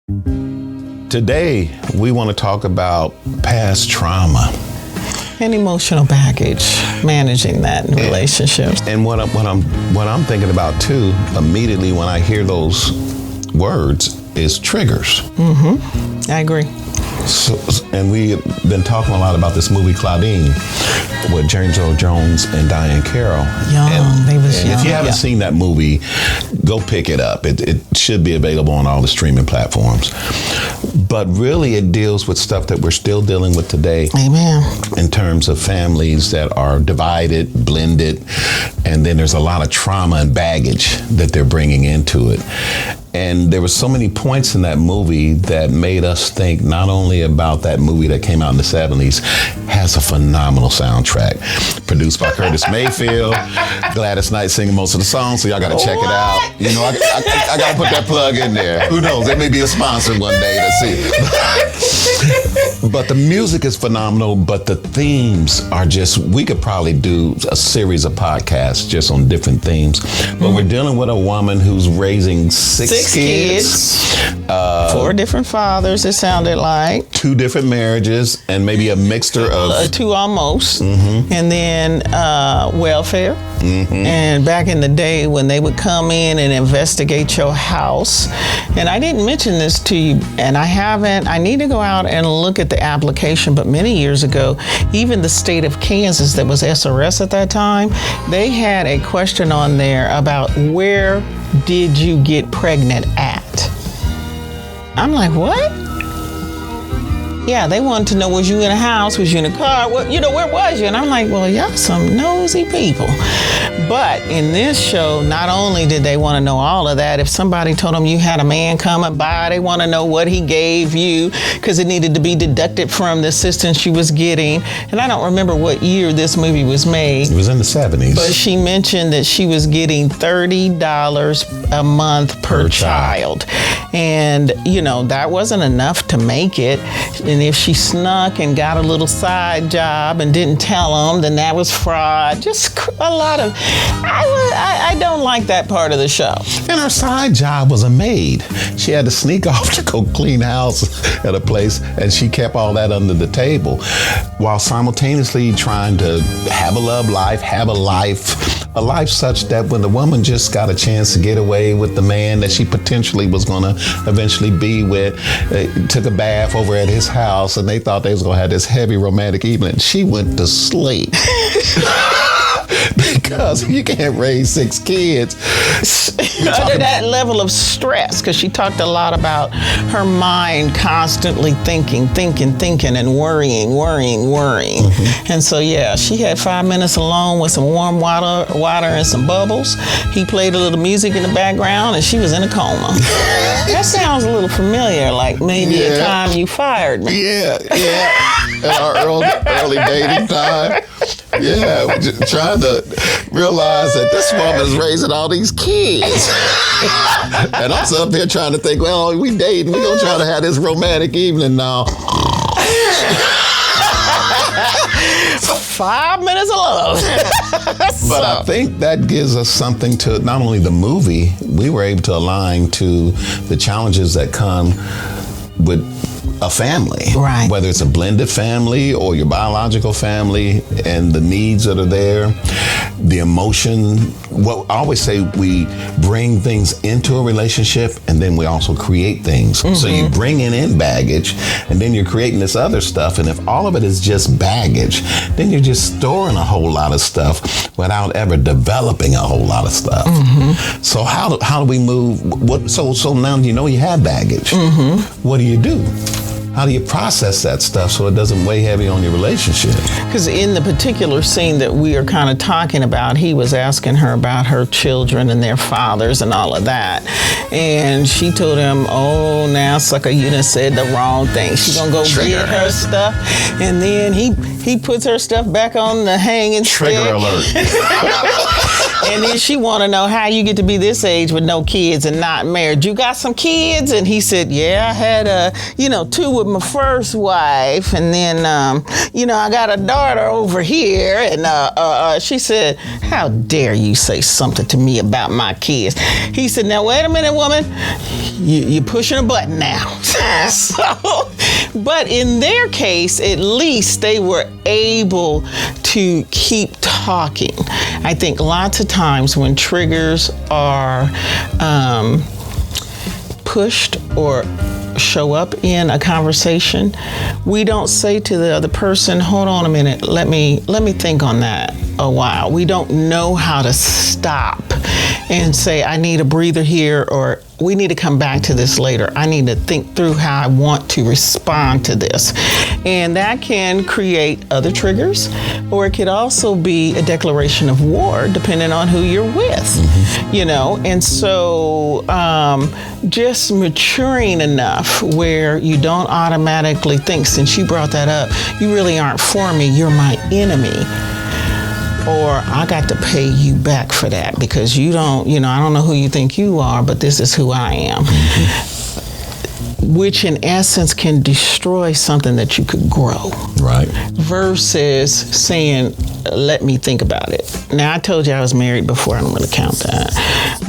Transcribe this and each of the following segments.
Today, we want to talk about past trauma and emotional baggage, managing that in relationships. And what I'm thinking about too, immediately when I hear those words, is triggers. Mm-hmm. I agree. So, and we've been talking a lot about this movie Claudine with James Earl Jones and Diane Carroll. They was young. If you haven't seen that movie, go pick it up. It should be available on all the streaming platforms. But really, it deals with stuff that we're still dealing with today. Amen. In terms of families that are divided, blended, and then there's a lot of trauma and baggage that they're bringing into it. And there were so many points in that movie that made us think not only about that movie that came out in the 70s, has a phenomenal soundtrack. Produced by Curtis Mayfield, Gladys Knight singing most of the songs, so y'all gotta check it out. You know, I gotta put that plug in there. Who knows, they may be a sponsor one day, let's see. But the music is phenomenal, but the themes are just, we could probably do a series of podcasts just on different themes. But we're dealing with a woman who's raising six kids. 4 different fathers, it sounded like. 2 different marriages, and maybe a mixture of 2 almost. Mm-hmm. And then welfare. Mm-hmm. And back in the day when they would come in and investigate your house. And I didn't mention this to you, and I need to go out and look at the application, but many years ago, even the state of Kansas, that was SRS at that time, they had a question on there about where did you get pregnant at? I'm like, what? Yeah, they wanted to know, was you in a house? Was you in a car? Where was you? And I'm like, well, y'all some nosy people. But in this show, not only did they want to know all of that, if somebody told them you had a man coming by, they want to know what he gave you, because it needed to be deducted from the assistance she was getting. And I don't remember what year this movie was made. It was in the 70s. But she mentioned that she was getting $30 a month per child. And, that wasn't enough to make it. And if she snuck and got a little side job and didn't tell them, then that was fraud. Just a lot of, I don't like that part of the show. And her side job was a maid. She had to sneak off to go clean house at a place, and she kept all that under the table while simultaneously trying to have a love life, have a life such that when the woman just got a chance to get away with the man that she potentially was going to eventually be with, took a bath over at his house, and they thought they was going to have this heavy romantic evening. She went to sleep. Because you can't raise 6 kids under that level of stress, because she talked a lot about her mind constantly thinking and worrying. Mm-hmm. And so, she had 5 minutes alone with some warm water and some bubbles. He played a little music in the background, and she was in a coma. That sounds a little familiar, like maybe the time you fired me. Yeah. At our early dating time. Yeah, just trying to realize that this woman is raising all these kids. And I'm up here trying to think, well, we dating, we're going to try to have this romantic evening now. 5 minutes alone. But I think that gives us something to, not only the movie, we were able to align to the challenges that come with a family, right? Whether it's a blended family or your biological family, and the needs that are there, the emotion. Well, I always say we bring things into a relationship, and then we also create things. Mm-hmm. So you bring in baggage, and then you're creating this other stuff. And if all of it is just baggage, then you're just storing a whole lot of stuff without ever developing a whole lot of stuff. Mm-hmm. So how do we move? So now you have baggage. Mm-hmm. What do you do? How do you process that stuff so it doesn't weigh heavy on your relationship? Because in the particular scene that we are kind of talking about, he was asking her about her children and their fathers and all of that. And she told him, oh, now, sucker, you done said the wrong thing. She's going to go get her stuff. And then he puts her stuff back on the hanging Trigger stick. alert. And then she want to know how you get to be this age with no kids and not married. You got some kids? And he said, yeah, I had, 2 with my first wife. And then, I got a daughter over here. And she said, how dare you say something to me about my kids? He said, now, wait a minute, woman. You're pushing a button now. But in their case, at least they were able to keep talking. I think lots of times when triggers are pushed or show up in a conversation, we don't say to the other person, hold on a minute, let me think on that a while. We don't know how to stop and say, I need a breather here, or we need to come back to this later. I need to think through how I want to respond to this. And that can create other triggers, or it could also be a declaration of war, depending on who you're with, And so just maturing enough where you don't automatically think, since you brought that up, you really aren't for me, you're my enemy. Or I got to pay you back for that because you don't, I don't know who you think you are, but this is who I am. Which in essence can destroy something that you could grow. Right. Versus saying, let me think about it. Now, I told you I was married before. I'm going to count that.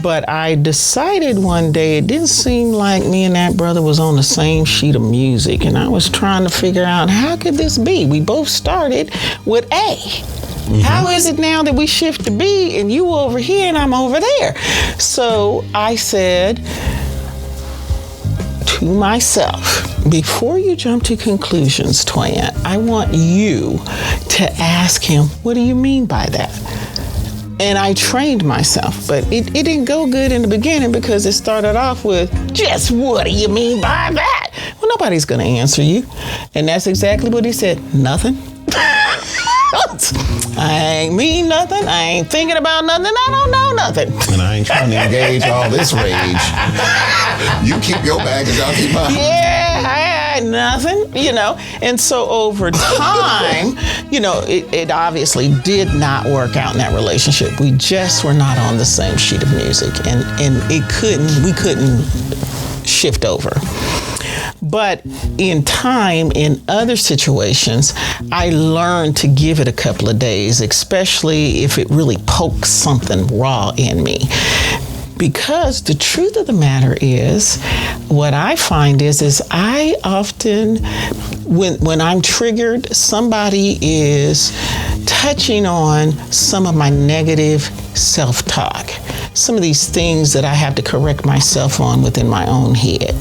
But I decided one day it didn't seem like me and that brother was on the same sheet of music. And I was trying to figure out, how could this be? We both started with A. How is it now that we shift to B and you over here and I'm over there? So I said to myself, before you jump to conclusions, Toya, I want you to ask him, what do you mean by that? And I trained myself, but it didn't go good in the beginning because it started off with, just what do you mean by that? Well, nobody's going to answer you. And that's exactly what he said. Nothing. I ain't mean nothing. I ain't thinking about nothing. I don't know nothing. And I ain't trying to engage all this rage. You keep your baggage, I'll keep mine. Yeah, I had nothing, And so over time, it obviously did not work out in that relationship. We just were not on the same sheet of music, and we couldn't shift over. But in time, in other situations, I learned to give it a couple of days, especially if it really pokes something raw in me. Because the truth of the matter is, what I find is I often, when I'm triggered, somebody is touching on some of my negative self-talk, some of these things that I have to correct myself on within my own head.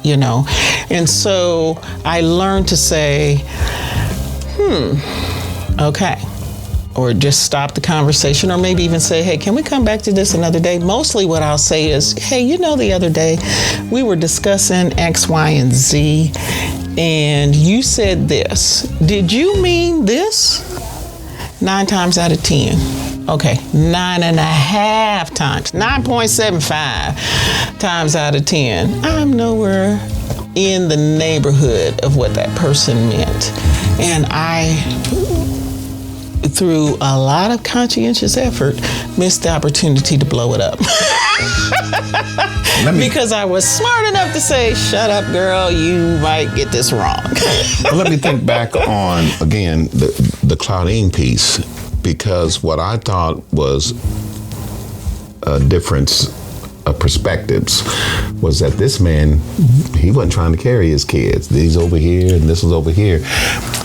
And so I learned to say, okay. Or just stop the conversation, or maybe even say, hey, can we come back to this another day? Mostly what I'll say is, hey, the other day we were discussing X, Y, and Z, and you said this. Did you mean this? 9 times out of 10. Okay, 9.5 times, 9.75 times out of 10. I'm nowhere in the neighborhood of what that person meant. And I, through a lot of conscientious effort, missed the opportunity to blow it up. Because I was smart enough to say, shut up, girl, you might get this wrong. Well, let me think back on, again, the Claudine piece. Because what I thought was a difference of perspectives was that this man, he wasn't trying to carry his kids. These over here and this was over here.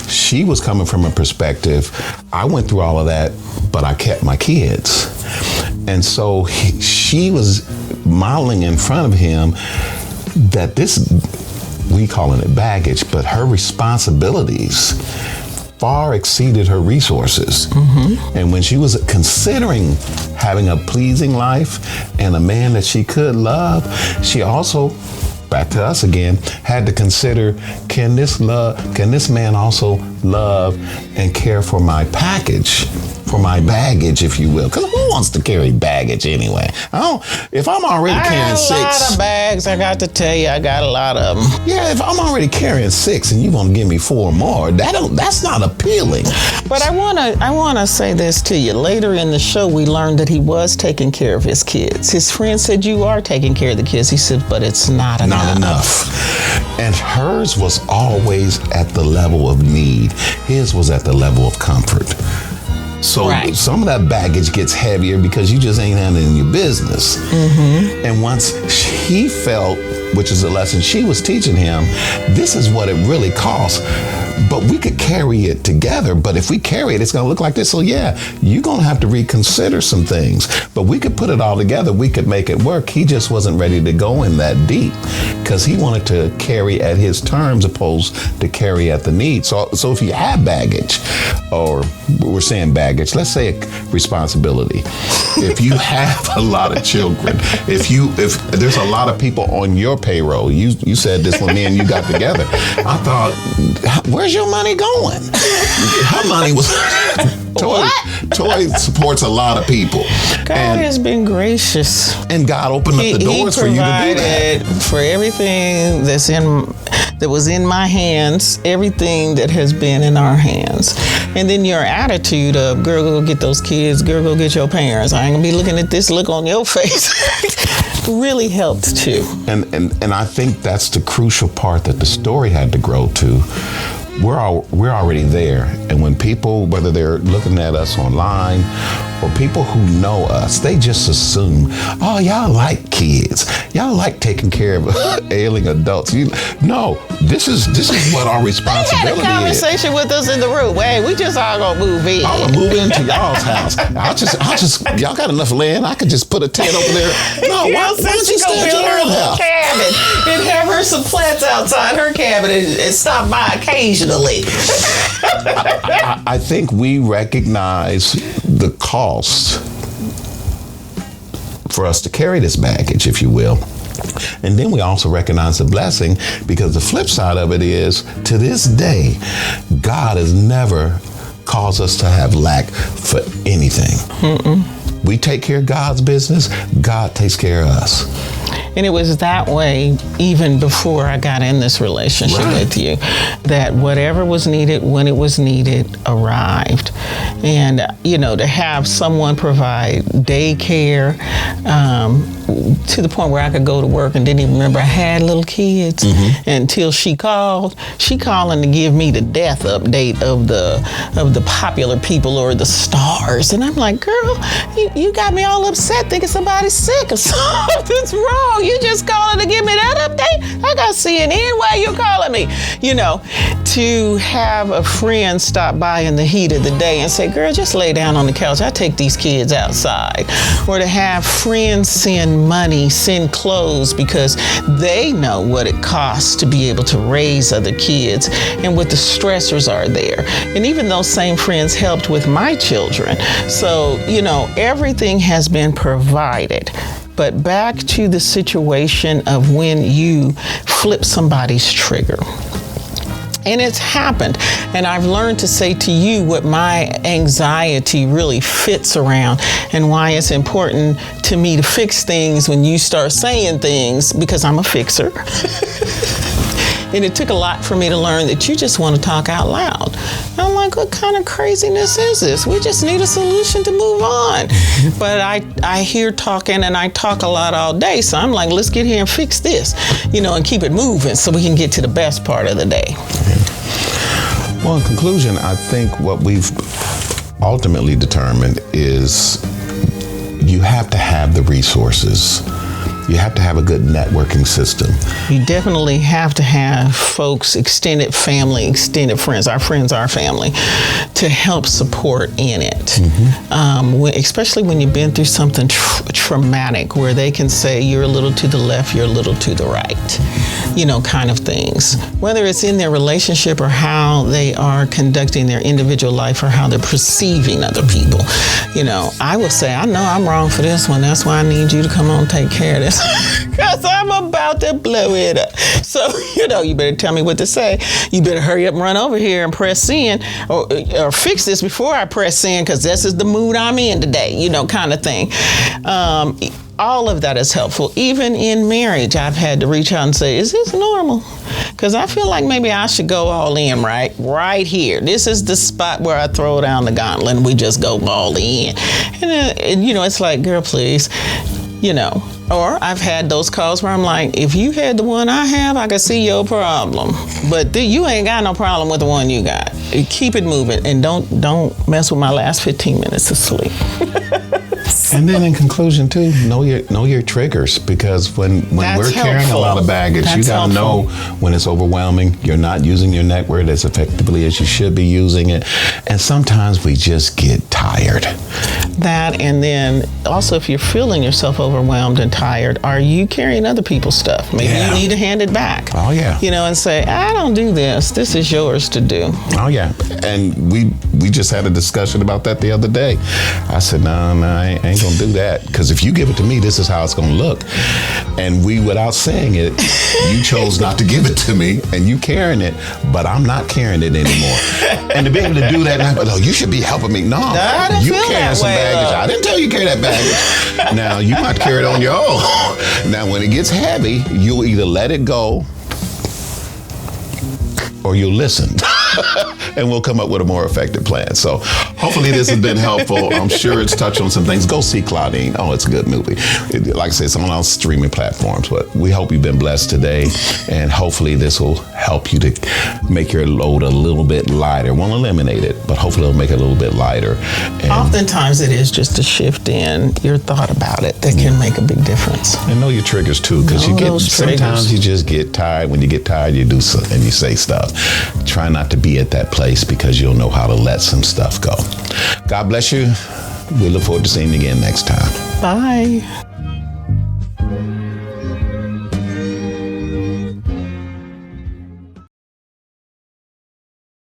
She was coming from a perspective, I went through all of that, but I kept my kids. And so she was modeling in front of him that this, we calling it baggage, but her responsibilities far exceeded her resources. And when she was considering having a pleasing life and a man that she could love, she also, back to us again, had to consider, can this man also love and care for my package for my baggage, if you will. Because who wants to carry baggage anyway? If I'm already carrying 6. I got a lot of bags, I got to tell you, I got a lot of them. Yeah, if I'm already carrying 6 and you want to give me 4 more, that's not appealing. But I wanna say this to you. Later in the show, we learned that he was taking care of his kids. His friend said, you are taking care of the kids. He said, but it's not enough. Not enough. And hers was always at the level of need. His was at the level of comfort. So some of that baggage gets heavier because you just ain't handling your business. Mm-hmm. And once he felt, which is a lesson she was teaching him, this is what it really costs. But we could carry it together. But if we carry it, it's going to look like this. So yeah, you're going to have to reconsider some things. But we could put it all together. We could make it work. He just wasn't ready to go in that deep because he wanted to carry at his terms opposed to carry at the need. So if you have baggage, or we're saying baggage, let's say a responsibility. If you have a lot of children, if there's a lot of people on your payroll, you said this when me and you got together. I thought, where's your money going? Her money was Toi supports a lot of people. God has been gracious. And God opened up the doors for you to do that. For everything that was in my hands, everything that has been in our hands. And then your attitude of, girl, go get those kids, girl, go get your parents. I ain't gonna be looking at this look on your face. Really helped too. And I think that's the crucial part that the story had to grow to. We're already there. And when people, whether they're looking at us online or people who know us, they just assume, oh, y'all like kids. Y'all like taking care of ailing adults. No, this is what our responsibility is. They had a conversation with us in the room. Hey, we just all gonna move in. I'm gonna move into y'all's house. I'll just y'all got enough land. I could just put a tent over there. No, why don't you stay at your house? Cabin and have her some plants outside her cabin and stop by occasionally. I think we recognize the cost for us to carry this baggage, if you will. And then we also recognize the blessing, because the flip side of it is, to this day, God has never caused us to have lack for anything. Mm-mm. We take care of God's business, God takes care of us. And it was that way even before I got in this relationship with you, that whatever was needed when it was needed arrived. And, to have someone provide daycare to the point where I could go to work and didn't even remember I had little kids until she calling to give me the death update of the popular people or the stars. And I'm like, girl, you got me all upset thinking somebody's sick or something's wrong. You just calling to give me that update? I got CNN. Why you calling me? To have a friend stop by in the heat of the day and say, girl, just lay down on the couch. I take these kids outside. Or to have friends send money, send clothes, because they know what it costs to be able to raise other kids and what the stressors are there. And even those same friends helped with my children. So, everything has been provided. But back to the situation of when you flip somebody's trigger. And it's happened. And I've learned to say to you what my anxiety really fits around and why it's important to me to fix things when you start saying things, because I'm a fixer. And it took a lot for me to learn that you just want to talk out loud. And I'm like, what kind of craziness is this? We just need a solution to move on. But I hear talking and I talk a lot all day. So I'm like, let's get here and fix this, and keep it moving so we can get to the best part of the day. Well, in conclusion, I think what we've ultimately determined is you have to have the resources. You have to have a good networking system. You definitely have to have folks, extended family, extended friends, our family, to help support in it. Mm-hmm. Especially when you've been through something traumatic, where they can say you're a little to the left, you're a little to the right, kind of things. Whether it's in their relationship or how they are conducting their individual life or how they're perceiving other people. I will say, I know I'm wrong for this one. That's why I need you to come on and take care of this. because I'm about to blow it up. So, you better tell me what to say. You better hurry up and run over here and press send or fix this before I press send because this is the mood I'm in today, kind of thing. All of that is helpful. Even in marriage, I've had to reach out and say, is this normal? Because I feel like maybe I should go all in right here. This is the spot where I throw down the gauntlet and we just go all in. And it's like, girl, please, Or I've had those calls where I'm like, if you had the one I have, I could see your problem. But you ain't got no problem with the one you got. Keep it moving and don't mess with my last 15 minutes of sleep. And then in conclusion too, know your triggers, because when we're carrying a lot of baggage, you gotta know when it's overwhelming, you're not using your network as effectively as you should be using it. And sometimes we just get tired. That, and then also if you're feeling yourself overwhelmed and tired, are you carrying other people's stuff? Maybe you need to hand it back. Oh yeah. And say, I don't do this. This is yours to do. Oh yeah. And we just had a discussion about that the other day. I said, no, I ain't gonna do that, because if you give it to me, this is how it's gonna look. And without saying it, you chose not to give it to me, and you carrying it, but I'm not carrying it anymore. And to be able to do that, you should be helping me. No, you carrying some baggage. I didn't tell you to carry that baggage. Now you might carry it on your own. Now when it gets heavy, you'll either let it go or you'll listen. And we'll come up with a more effective plan. So hopefully this has been helpful. I'm sure it's touched on some things. Go see Claudine. Oh, it's a good movie. Like I said, it's on our streaming platforms. But we hope you've been blessed today. And hopefully this will help you to make your load a little bit lighter. Won't eliminate it, but hopefully it'll make it a little bit lighter. And oftentimes it is just a shift in your thought about it that can make a big difference. And know your triggers too, because sometimes you just get tired. When you get tired, you do something and you say stuff. Try not to be at that place, because you'll know how to let some stuff go. God bless you. We look forward to seeing you again next time. Bye.